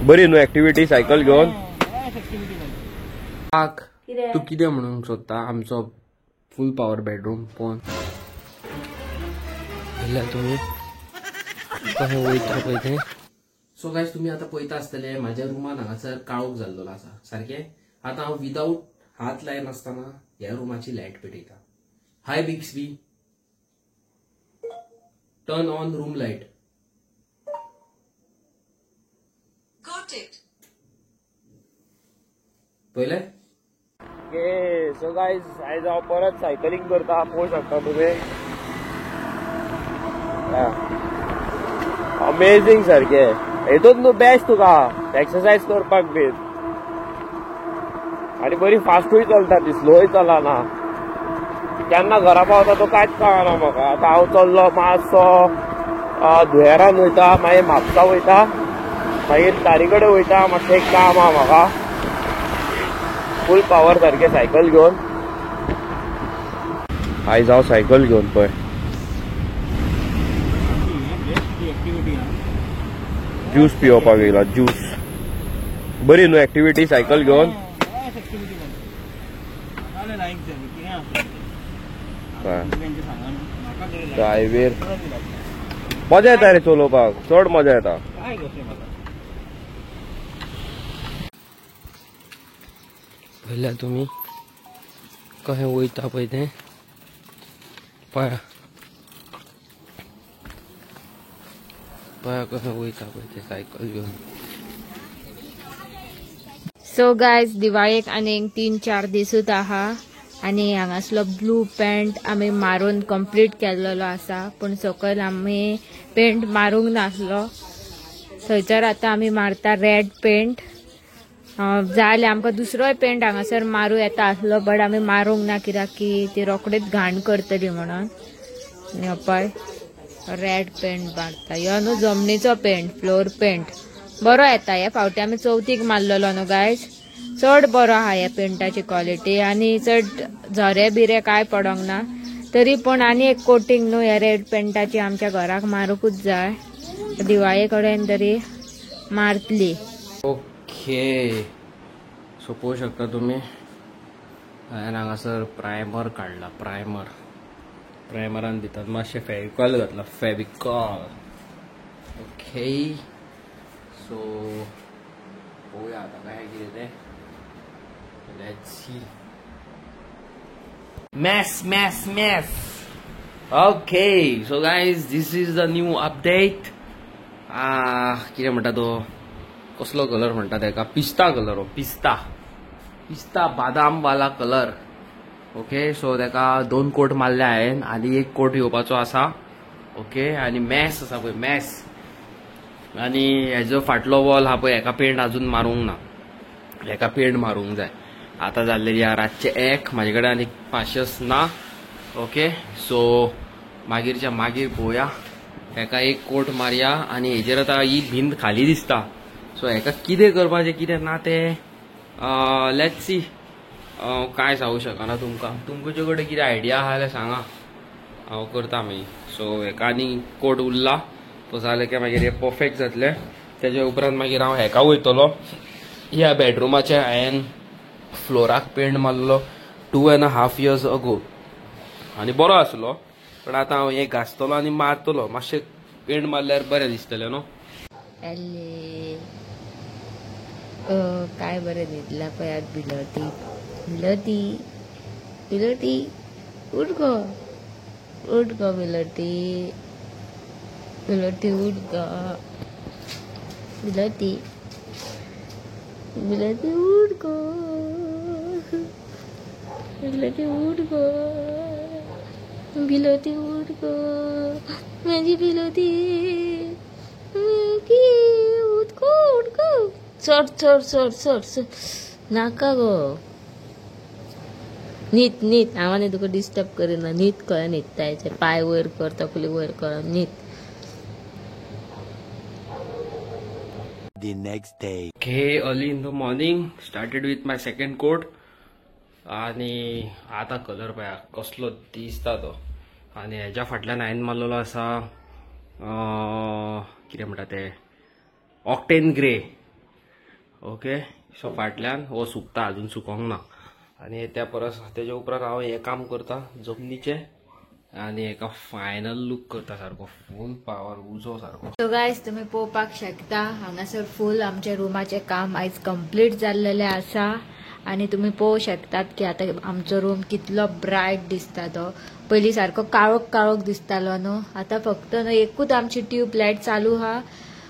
बरी न्हू activity cycle घेऊन. तू कितें म्हणूंक सोदता आमचो फुल पॉवर बेडरूम पळोवन तुम्ही कशें वयता पळय तें. सो गायज तुम्ही आता पळयता आसतले म्हाज्या रुमान हांगासर काळोख जाल्लो आसा सारकें. आता हांव विदाउट हात लाय नासतना ह्या रुमाची लायट पेटयता. Hi Bixby, turn on room light. पळयलें. सो गायज आयज हांव परत सायकलिंग करता. पळोवंक शकता तुम्ही. अमेझिंग सारखे. हेतून न्हू बेस्ट तुका एक्सरसाइज करपाक बी. आणि बरी फास्टूय चलता ती, स्लोय चलना. केन्ना घरा पावता तो कांयच कळना म्हाका. आतां हांव चल्लो मातसो धुयेरान वयता, मागीर म्हापसा वयता, मागीर तारी कडेन वयता. मातशें एक काम आहा म्हाका. फुल पॉवर सारखे सायकल घेवन आयज हांव सायकल घेवन पळय. ज्यूस पिवपाक येयला. ज्यूस बरी न्हू एक्टिविटी सायकल घेवन. हायवेर मजा येता रे चलोवपाक. चड मजा येता. पळयल्यार तुम्ही कशें वयता पळय तें. पळया पळया कशें वयता पळय तें सायकल घेवन. सो गायज दिवाळेक आनीक 3-4 दिसूच आहा. आनी हांगासलो ब्लू पेंट आमी मारून कंप्लीट केल्लो आसा. पूण सकयल आमी पेंट मारूंक नासलो. थंयसर आतां आमी मारता रेड पेंट. जाल्यार आमकां दुसरोय पेंट हांगासर मारूं येता आसलो, बट आमी मारूंक ना कित्याक की ती रोखडीच घाण करतली म्हणून. पळय रेड पेंट मारता. ह्यो न्हू जमनीचो पेंट, फ्लोर पेंट बरो येता. ह्या फावटी आमी चवथीक मारलेलो न्हू गायज. चड बरो आहा ह्या पेंटाची क्वॉलिटी. आनी चड झरे बिरे काय पडोंक ना. तरी पूण आनी एक कोटिंग न्हू ह्या रेड पेंटाची आमच्या घराक मारूंकूच जाय. दिवाळे कडेन तरी मारतली. ओके. सो पळोवंक शकता तुम्ही हांवें हांगासर प्रायमर काडला. प्रायमरान भितर मातशें फेविकॉल घातला. फेविकॉल. ओके. सो पळोवया आतां काय कितें तें. Let's see. मॅस. Okay. So guys this is the new update. कितें म्हणटा तो, कसलो कलर म्हणटा तेका, पिस्ता कलर. पिस्ता बादाम वाला कलर. ओके. सो तेका 2 कोट मारले हांवें. आनी 1 कोट येवपाचो आसा. ओके. आनी मॅस आसा पळय मॅस. आनी हेजो फाटलो वॉल आहा पळय हेका पेंट अजून मारूंक ना. हेका पेंट मारूंक जाय. आतां जाल्लेली आहा रातचे 1. म्हाजे कडेन आनी 500 ना. ओके. सो मागीरच्या मागीर पळोवया. हेका 1 कोट मारया. आनी हेजेर आतां ही भिंत खाली दिसता. सो हेका कितें करपाचें कितें ना तें लेट्स सी. काय सांगू शकना तुमचे कडेन कितें आयडिया आहा जाल्यार सांगा. हांव करता मागीर. सो हेका आनी कोट उरला तो जालें की मागीर हे परफेक्ट जातलें. तेज्या उपरांत मागीर हांव हेका वयतलो. ह्या बेडरुमाचे हांवें फ्लोराक पेंट मारलो 2.5 years अगो. आनी बरो आसलो. पण आतां हांव हे घासतलो आनी मारतलो. मातशें पेंट मारल्यार बरें दिसतलें न्हू. काय बरें न्हिदला पळयात बिलोटी. उठ गो बिलोटी. उठ गो बिलोटी. उठ गो. बिलोटी उठ गो. माझी बिलोटी. उठ गो. चढ नाका गो. न्हीद. हांव तुका डिस्टर्ब करिना. न्हीद कळ्ळें. न्हिदतायचे पाय वयर कर, तकली वयर कर. न्हीद. The next day. Okay, early in the morning, started with my second coat. आणि आता कलर पळया कसलो दिसता तो. आणि हेच्या फाटल्यान हांवें मारलेलो आसा कितें म्हणटा ते ऑक्टेन ग्रे. ओके. सो फाटल्यान हो सुकता, अजून सुकोंक ना. आणि त्या परस तेच्या उपरांत हांव हें काम करता जमनीचें आणि एका फायनल लूक करता सारको फुल पावर उजो सारको. सो गायज तुम्ही पळोवपाक शकता हांगासर फुल आमच्या रूमाचें काम आयज कंप्लीट जाल्लेलें आसा. आणि तुम्ही पळोवंक शकतात की आता आमचो रूम कितलो ब्रायट दिसता. तो पयलीं सारको काळोख काळोख दिसतालो न्हू. आता फक्त न्हू एकूच आमची ट्यूबलायट चालू हा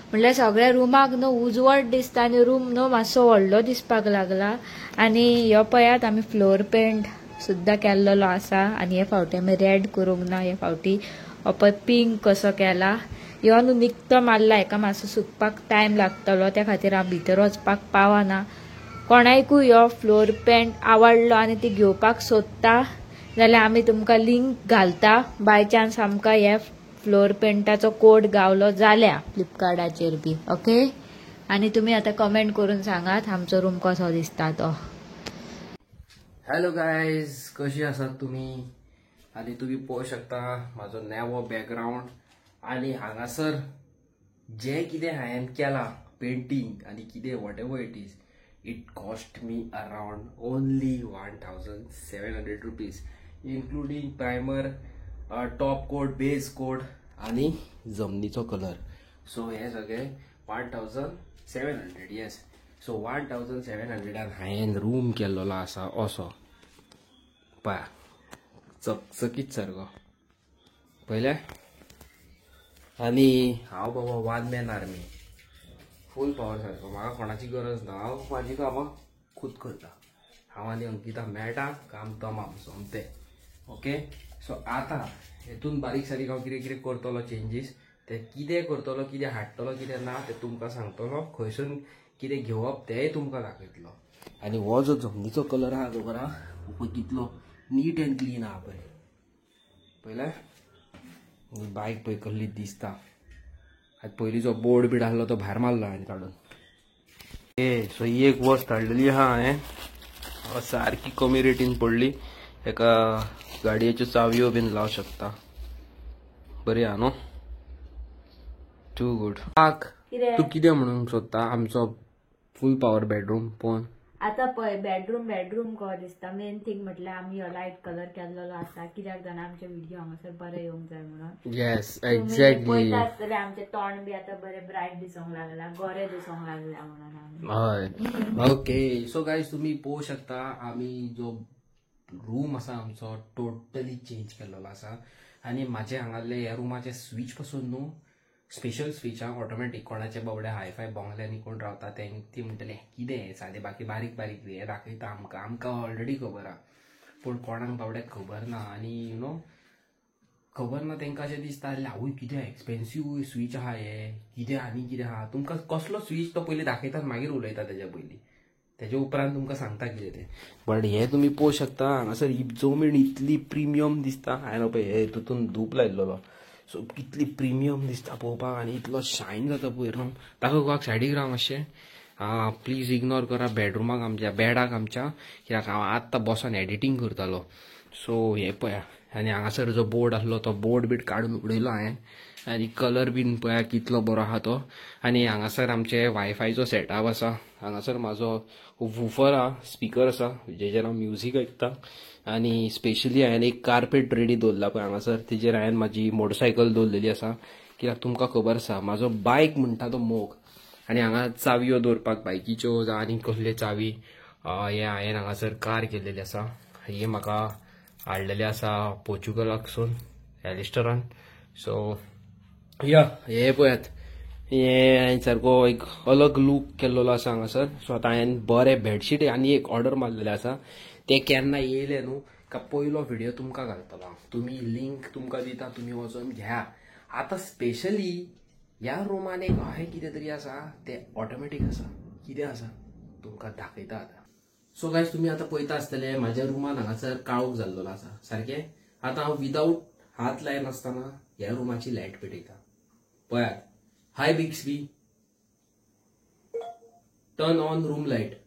म्हणल्यार सगळ्या रूमाक न्हू उजवाड दिसता आनी रूम न्हू मातसो व्हडलो दिसपाक लागला. आणि ह्यो पळयात आमी फ्लोर पेंट सुद्दां केल्लो आसा. आणि हे फावटी आमी रेड करूंक ना, हे फावटी पळय पिंक कसो केला. ह्यो न्हू निकतो मारला, हेका मातसो सुकपाक टायम लागतलो, त्या खातीर हांव भितर वचपाक पावना. कोणायकूय ह्यो फ्लोर पेंट आवडलो आनी ती घेवपाक सोदता जाल्यार आमी तुमकां लिंक घालता. बाय चान्स आमकां हे फ्लोर पेंटाचो कोड गावलो जाल्यार फ्लिपकार्टाचेर बी. ओके. आणि तुम्ही आता कमेंट करून सांगात आमचो रूम कसो दिसता तो. हॅलो गायज, कशी आसात तुम्ही? आणि तुम्ही पळोवंक शकता म्हाजो नवो बॅकग्राऊंड. आणि हांगासर जे कितें हांवें केलां पेंटींग आनी कितें whatever it is, it cost me around only 1700 rupees, including primer, top coat, base coat आणि जमनीचो कलर. सो हे सगळे 1700. येस. सो 1700 हांवें रूम केल्लो आसा असो पळया, चकचकीत सारको पयले. आणि हांव बाबा वन मॅन आर्मी, फूल पावर सारको. म्हाका कोणाची गरज ना, हांव म्हाजी कामां खूद करता. हांव आनी अंकिता मेळटा, काम तमाम सोमतें. ओके. सो आतां हेतून बारीक सारीक हांव कितें कितें करतलो चेंजीस, ते कितें करतलो, कितें हाडटलो, कितें ना ते तुमकां सांगतलो. खंयसून कितें घेवप तेंय तुमकां दाखयतलो. आणि हो जो जमनीचो कलर आहा तो बरा पळय कितलो नीट एंड क्लीन आहा पळय. पळयलें बायक पळय कसली दिसता. आतां पयलींचो बोर्ड बीड आसलो तो भायर मारलो हांवें काडून. सो ही एक वस्त हाडलेली आहा हांवें, सारकी कमी रेटीन पडली. एका गाडयेच्यो चावयो बीन लावं शकता. बरी आहा न्हू, टू गुड. तू कितें म्हणूंक सोदता आमचो फूल पावर बेडरूम पळोवन? आता पळय बेडरूम कहो दिसता. मेन थिंग म्हटल्यार आमी हो लायट कलर केल्लो आसा, कित्याक जाणां आमचे व्हिडिओ हांगासर बरे येवंक जाय म्हणून. Yes, exactly. पळयतात जाल्यार आमचे तोंड बी आता बरे ब्रायट दिसोंक लागला, गोरे दिसोंक लागला म्हणून. हय. ओके. सो गायज तुम्ही पळोवंक शकता आमी जो रूम आसा आमचो टोटली चेंज केल्लो आसा. आणि म्हाजे हांगाले ह्या रूमाचे स्विच पासून न्हू स्पेशल स्विच हा, ऑटोमॅटिक. कोणाचे बावडे हायफाय बोंगल्यांनी कोण रावता ती म्हणटले कितें सादे बाकी बारीक बारीक हे दाखयता आमकां ऑलरेडी खबर आहा. पूण कोणाक बावड्याक खबर ना. आनी यू नो खबर ना तांकां अशें दिसता आवय कितें एक्सपेन्सिव स्विच आहा हे, कितें आनी कितें आहा. तुमकां कसलो स्विच तो पयलीं दाखयतात मागीर उलयता तेच्या पयलीं, तेच्या उपरांत तुमकां सांगता कितें तें. बट हे तुमी पळोवंक शकता हांगासर ही जमीन इतली प्रिमियम दिसता. हांवें पळय हे हितून धूप लायिल्लो, सो कितली प्रिमियम दिसता पळोवपाक. आनी इतलो शायन जाता पळय रूम. दाखोवपाक सायडीक राव मातशें. प्लीज इग्नोर करा बेडरुमाक आमच्या, बेडाक आमच्या, कित्याक हांव आत्तां बसून एडिटींग करतालो. सो हे पळया. आनी हांगासर जो बोर्ड आसलो तो बोर्ड बीड काडून उडयलो हांवें. आनी कलर बीन पळया कितलो बरो आहा तो. आनी हांगासर आमचे वायफायचो सेटअप आसा. हांगासर म्हाजो वूफर आहा, स्पीकर आसा जेचेर हांव म्युजीक आयकता. आनी स्पेशली हांवें एक कार्पेट रेडी दवरला पळय हांगासर, तेजेर हांवें म्हाजी मोटरसायकल दवरलेली आसा. कित्याक तुमकां खबर आसा म्हाजो बायक म्हणटा तो मोग. आनी हांगा चावयो दवरपाक बायकीच्यो जावं आनी कसले चावी हे हांवें हांगासर कार केल्लेली आसा. ही म्हाका हाडलेली आसा पोर्चुगलाकसून, एलिस्टरान. सो या हे पळयात, हे हांवें सारको एक अलग लूक केल्लो आसा हांगासर. सो आतां हांवें बरे बेडशीट आनी एक ऑर्डर मारलेले आसा. ते केन्ना येयले न्हू का पयलो व्हिडिओ तुमकां घालतलो हांव. तुमी लिंक तुमकां दिता, तुमी वचून घ्या. आतां स्पेशली ह्या रूमान एक अशें कितें तरी आसा तें ऑटोमॅटीक आसा. कितें आसा तुमकां दाखयता आतां. सो गायज तुमी आतां पळयता आसतले म्हाज्या रूमान हांगासर काळोख जाल्लो आसा सारकें. आतां हांव विदाउट हात लाय नासतना ह्या रूमाची लायट पेटयता. पळयात. Hi Bixby, turn on room light.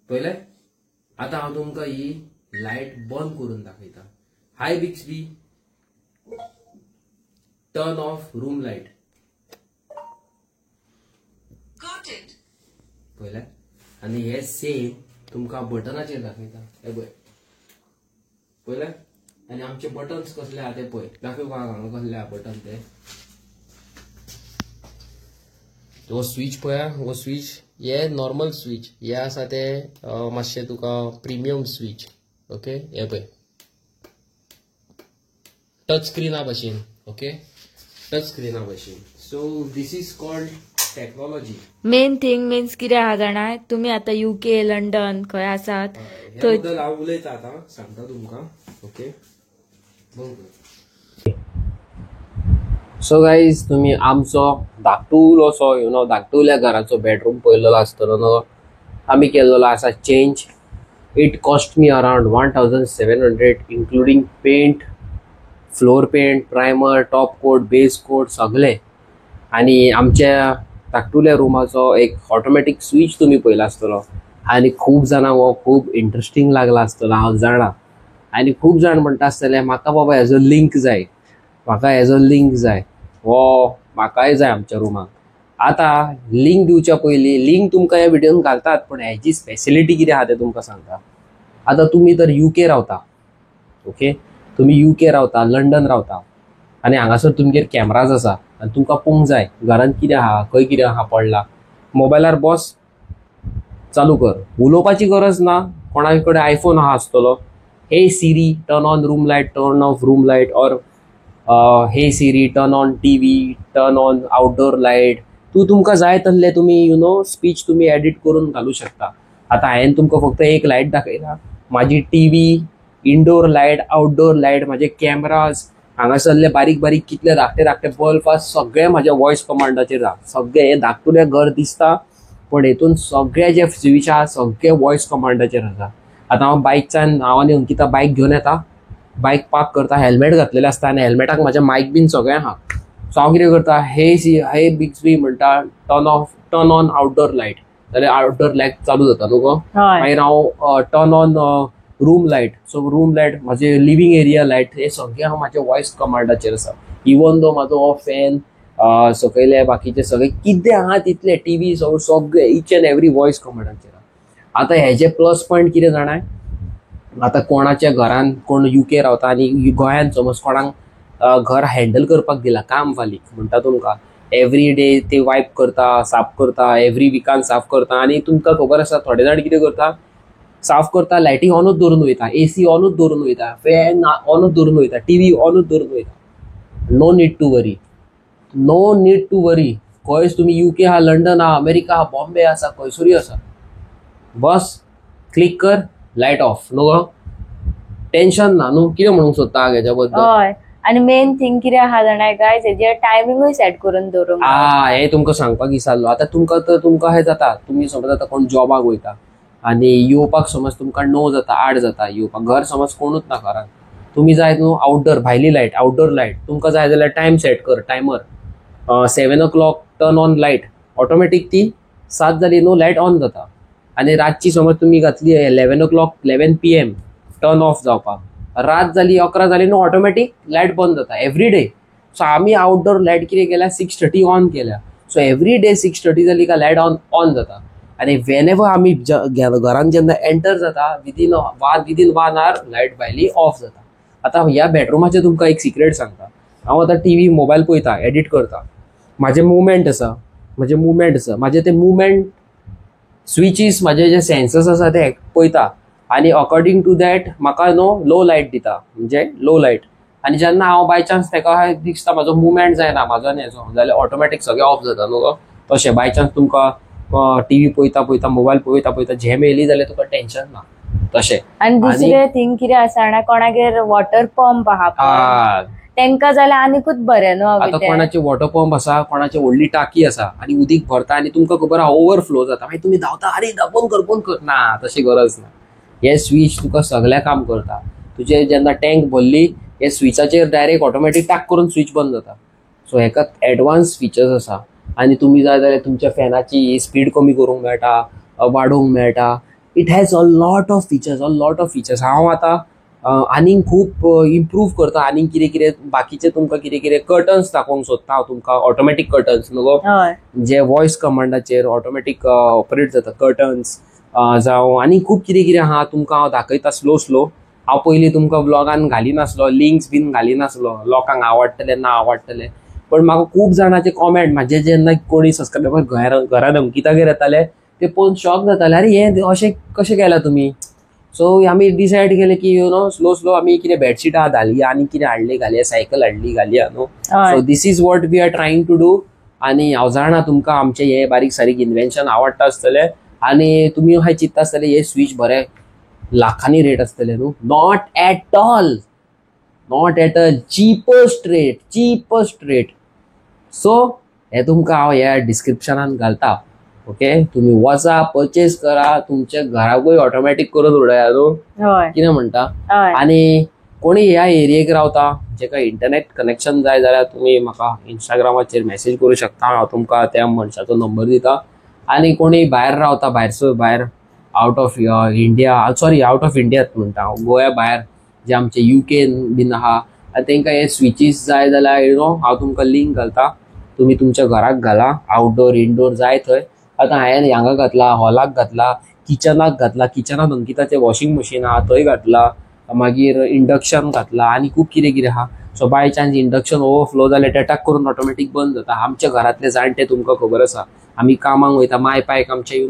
पळयलें. आतां हांव तुमकां ही लायट बंद करून दाखयता. Hi Bixby, turn off room light. पळयलें. आनी हे सेम तुमकां बटनाचेर दाखयता. हे पळय पळयलें. आनी आमचे बटन्स कसले आहा ते पळय. दाखयता हांगा कसले आहा बटन ते. हो स्विच पळया. हो स्विच हे नॉर्मल स्विच. हे आसा ते मातशे तुका प्रिमियम स्विच. ओके. हे पळय टच स्क्रीना भशेन. ओके. टच स्क्रीना भशेन. So this is called technology. Main thing means कितें आहा जाणां, तुमी आतां UK लंडन खंय आसात थंय हांव उलयता आतां सांगता तुमकां. ओके. सो गाईज तुम्ही आमचो धाकटुलोसो धाकटुल्या घराचो बेडरूम पळयलेलो आसतलो न्हू. आमी केल्लो आसा change. It cost me around 1700 including paint, floor paint, primer, top coat, base coat सगळे. आणि आमच्या धाकटुल्या रुमाचो एक ऑटोमॅटिक स्विच तुम्ही पळयलो आसतलो. आनी खूब जाणांक हो खूब इंटरेस्टिंग लागला आसतलो हांव जाणा. आनी खूब जाण म्हणटा आसतले म्हाका बाबा हेजो लिंक जाय, म्हाका हेजो लिंक जाय. हो म्हाकाय जाय आमच्या रुमाक. आतां लिंक दिवच्या पयलीं लिंक तुमकां ह्या व्हिडिओन घालतात, पण हेची स्पेशलिटी कितें आहा तें तुमकां सांगता. आतां तुमी तर UK रावता. ओके. तुमी UK रावता, लंडन रावता आनी हांगासर तुमगेर कॅमेराज आसा आनी तुमकां पळोवंक जाय घरांत कितें आहा, खंय कितें आहा पडला. मोबायलार बॉस चालू कर. उलोवपाची गरज ना. कोणा कडेन आयफोन आहा आसतलो. Hey Siri turn on room light, turn off room light, और hey Siri turn on TV, turn on outdoor light. तुमकां जाय तसले तुमी स्पीच तुमी एडिट करून घालू शकता. आतां हांवें तुमकां फक्त एक लाईट दाखयला. माझी TV, indoor light, outdoor light, माझे कॅमेराज, हांगासरले बारीक बारीक कितले धाकटे धाकटे बल्ब आसा सगळे माझ्या वॉयस कमांडाचेर आहा. सगळे हे धाकटुलें घर दिसता पण हेतून सगळे जे स्विच आहा सगळे वॉयस कमांडाचेर आसा. आतां हांव बायकच्यान आनी अंकिता बायक घेवन येता. बायक पार्क करता. हेल्मेट घातलेलें आसता आनी हेल्मेटाक म्हाजें मायक बीन सगळें आहा. सो हांव कितें करता, हे बिक्सबी म्हणटा टर्न ऑन आउटडोर लाईट, जाल्यार आउटडोर लाईट चालू जाता न्हू गो. मागीर हांव turn on room light. So room light माझे लिव्हिंग एरिया लाईट हे सगळे हांव म्हाज्या वॉयस कमांडाचेर आसा. इवन दो म्हाजो हो फॅन, सकयले बाकीचे सगळे कितें आहा तितले TV सगळे इच एंड एवरी वॉयस कमांडाचेर. आतां हेजे प्लस पॉयंट कितें जाणां, आतां कोणाच्या घरान कोण UK रावता आनी गोंयांत समज कोणाक घर हँडल करपाक दिला काम वालीक म्हणटा तुमकां, एवरी डे ते वायप करता, साफ करता, एवरी विकान साफ करता. आनी तुमकां खबर आसा थोडे जाण कितें करता, साफ करता लायटी ऑनूच दवरून वयता, AC ऑनूच दवरून वयता, फॅन ऑनूच दवरून वयता, TV ऑनूच दवरून वयता. No need to worry. No need to worry. खंयच तुमी UK आहा, लंडन आहा, अमेरिका आहा, बॉम्बे आसा, खंयसरूय आसा, बस क्लिक कर, लायट ऑफ. नो टेन्शन ना न्हू. कितें म्हणूंक सोदता हेच्या बद्दल? हय. आनी मेन थिंग कितें आहा जाणां गायज, हेजेर टायमिंगूय सेट करून दवरूंक. हे तुमकां सांगपाक विसरलो. आतां तुमकां हें जाता, तुमी समज आतां कोण जॉबाक वयता आनी येवपाक समज तुमकां 9 जाता, 8 जाता येवपाक, घर समज कोणूच ना घरान, तुमी जाय न्हू आउटडोर भायली लायट, आउटडोर लायट तुमकां जाय जाल्यार टायम सेट कर, timer 7 o'clock turn on light. Automatic ती 7 जाली न्हू लायट ऑन जाता. आनी रातची समज तुमी घातली 11 o'clock 11 PM टर्न ऑफ जावपाक, रात जाली 11 जाली न्हू ऑटोमॅटीक लायट बंद जाता एवरी डे. सो आमी आउटडोर लायट कितें केल्या 6:30 ऑन केल्या. सो एवरी डे 6:30 जाली काय लायट ऑन जाता. आनी वेन एवर आमी घरान जेन्ना एंटर जाता विदीन 1 hour लायट भायली ऑफ जाता. आतां ह्या बेडरुमाचें तुमकां एक सिक्रेट सांगता. हांव आतां TV मोबायल पळयता, एडिट करता, म्हाजे मुवमेंट आसा, म्हाजे ते मुवमेंट स्विचीस, म्हाजे जे सेन्सर्स आसा ते पळयता आनी अकॉर्डिंग टू दॅट म्हाका लो लायट दिता, म्हणजे लो लायट. आनी जेन्ना हांव बाय चान्स ताका दिसता म्हाजो मुवमेंट जायना म्हाजो आनी हेजो, जाल्यार ऑटोमॅटीक सगळें ऑफ जाता न्हू. तशें बाय चान्स तुमकां TV पळयता मोबायल पळयता झेम येयली जाल्यार तुका टेन्शन ना तशें. आनी दुसरें थिंग कितें आसा जाणां, कोणागेर वॉटर पंप आहा तेंका जाल्यार आनीकूच बरें न्हू. आतां कोणाचे वॉटर पंप आसा, कोणाची व्हडली टाकी आसा आनी उदीक भरता आनी तुमकां खबर आहा ओवरफ्लो जाता, मागीर तुमी धांवता, अरे बंद कर ना, तशी गरज ना. हे स्विच तुका सगळें काम करता. तुजे जेन्ना टँक भरली हे स्विचाचेर डायरेक्ट ऑटोमॅटीक टाक करून स्विच बंद जाता. सो हेका एडवान्स फिचर्स आसा. आनी तुमी जाय जाल्यार तुमच्या फॅनाची स्पीड कमी करूंक मेळटा, वाडोवंक मेळटा. It has a lot of features. हांव आतां आनीक खूब इम्प्रूव करता. आनीक कितें कितें बाकीचे तुमकां कितें कितें कर्टन्स दाखोवंक सोदता हांव तुमकां. ऑटोमॅटीक कर्टन्स न्हू जे वॉयस कमांडाचेर ऑटोमॅटीक ऑपरेट जाता कर्टन्स जावं आनी खूब कितें कितें आहा तुमकां हांव दाखयता स्लो स्लो. हांव पयलीं तुमकां व्लॉगान घालिनासलो, लिंक्स बीन घालिनासलो, लोकांक आवडटले ना आवडटले. पण म्हाका खूब जाणांचे कॉमेंट म्हाजे जेन्ना कोणी सबस्क्रायबर घरान अंकितागेर येताले ते पळोवन शॉक जाताले, अरे हे अशें कशें केलां तुमी. सो आमी डिसायड केलें की स्लो स्लो आमी कितें बेडशीटां घालया आनी कितें हाडली घालया, सायकल हाडली घालया न्हू. So this is what we are trying to do. आनी हांव जाणा तुमकां आमचे हे बारीक सारीक इन्व्हेन्शन आवडटा आसतले आनी तुमी हाय चिंतता आसतले हे स्विच बरे लाखांनी रेट आसतले न्हू. Not at all, not at all. Cheapest rate. So हे तुमकां हांव ह्या डिस्क्रिप्शनान घालता. ओके, तुम्ही वचा, परचेस करा, तुमच्या घराकूय ऑटोमॅटीक करून उडया न्हू. कितें म्हणटा. आनी कोणी ह्या एरियेक रावता जेका इंटरनेट कनेक्शन जाय जाल्यार तुमी म्हाका इंस्टाग्रामाचेर मेसेज करूं शकता. हांव तुमकां त्या मनशाचो नंबर दिता. आनी कोणी भायर रावता, भायर out of India, sorry out of इंडियात म्हणटा हांव, गोंया भायर जे आमचे UK बीन आहा तांकां हे स्विचीस जाय जाल्यार हांव तुमकां लिंक घालता. तुमी तुमच्या घराक घाला, आउटडोर इनडोर जाय थंय. आतां हांवें हांगा घातला, हॉलाक घातला, किचनाक घातला, किचनात अंकिताचें वॉशिंग मशीन आहा थंय घातला, मागीर इंडक्शन घातला आनी खूब कितें कितें आहा. So by chance induction overflow जाल्यार टॅटाक करून ऑटोमॅटीक बंद जाता. आमच्या घरांतले जाणटे तुमकां खबर आसा, आमी कामाक वयता, माय पायक आमचे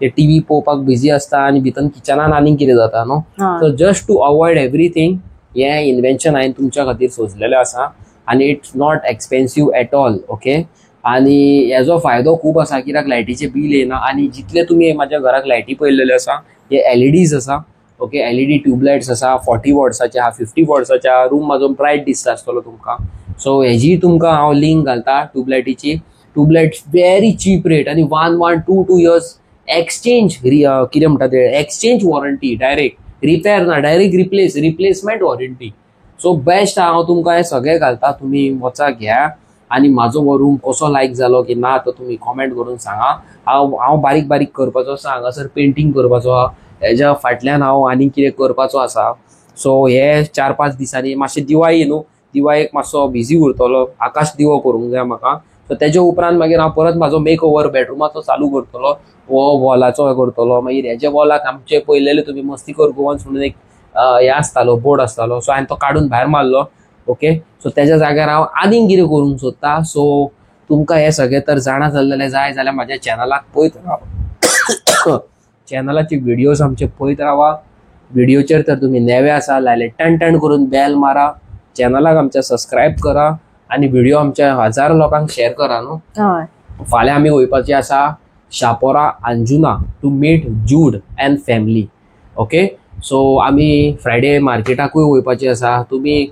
ते टीव्ही पळोवपाक बिजी आसता आनी भितर किचनान आनीक कितें जाता न्हू. So just to avoid everything हें इन्व्हेन्शन हांवें तुमच्या खातीर सोजलेलें आसा आनी it's not expensive at all. Okay, आनी हेजो फायदो खूब आसा कित्याक लायटीचें बील येना. आनी जितले तुमी म्हाज्या घराक लायटी पळयलेल्यो आसा हे LEDs आसा. ओके, LED ट्यूबलायट्स आसा, 40 वॉट्साचे आहा, 50 वॉट्साचे आहा. रूम म्हाजो ब्रायट दिसता आसतलो तुमकां. सो हेजी तुमकां हांव लिंक घालता ट्यूबलायटीची. ट्यूबलायट्स व्हेरी चीप रेट आनी 1-2 years एक्सचेंज कितें म्हणटा ते एक्सचेंज वॉरंटी, डायरेक्ट रिपेर ना, direct replacement warranty. So best हांव तुमकां हे सगळें घालता. तुमी वचा घ्या आनी म्हाजो हो रूम कसो लायक जालो की ना तो तुमी कॉमेंट करून सांगा. हांव बारीक बारीक करपाचो आसा, हांगासर पेंटींग करपाचो आहा, हेज्या फाटल्यान हांव आनी कितें करपाचो आसा. सो हे 4-5 दिसांनी मातशें दिवाळी न्हू, दिवाळेक मातसो बिजी उरतलो, आकाश दिवो करूंक जाय म्हाका. सो तेज्या उपरांत मागीर हांव परत म्हाजो मेक ओवर बेडरुमाचो चालू करतलो, हो वॉलाचो करतलो. मागीर हेज्या वॉलाक आमचे पळयलेले तुमी मस्तीकर गोवन्स म्हणून एक हे आसतालो, बोर्ड आसतालो. सो हांवें तो काडून भायर मारलो. ओके, सो तेज्या जाग्यार हांव आनीक कितें करूंक सोदता. सो तुमकां हे सगळें तर जाणा जाल्लेले जाय जाल्यार म्हाज्या चॅनलाक पळयत रावा. चॅनलाचे व्हिडिओज आमचे पळयत रावा. व्हिडिओचेर तर तुमी नेवे आसा लायले टन करून बेल मारा, चॅनलाक आमच्या सबस्क्रायब करा आनी व्हिडिओ आमच्या 1000 लोकांक शेअर करा न्हू. फाल्यां आमी वयपाची आसा Shapora Anjuna to meet Jude and family. Okay, so आमी फ्रायडे मार्केटाकूय वयपाची आसा. तुमी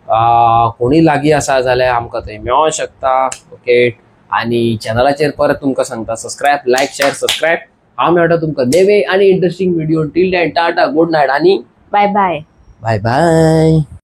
कोणी लागीं आसा जाल्यार आमकां थंय मेळोंक शकता. ओके, आनी चॅनलाचेर परत तुमकां सांगता सबस्क्रायब, लायक, शेअर, सबस्क्रायब. हांव मेळटा तुमकां नेवे आनी interesting video. Till then tata, good night आनी बाय बाय. Bye bye.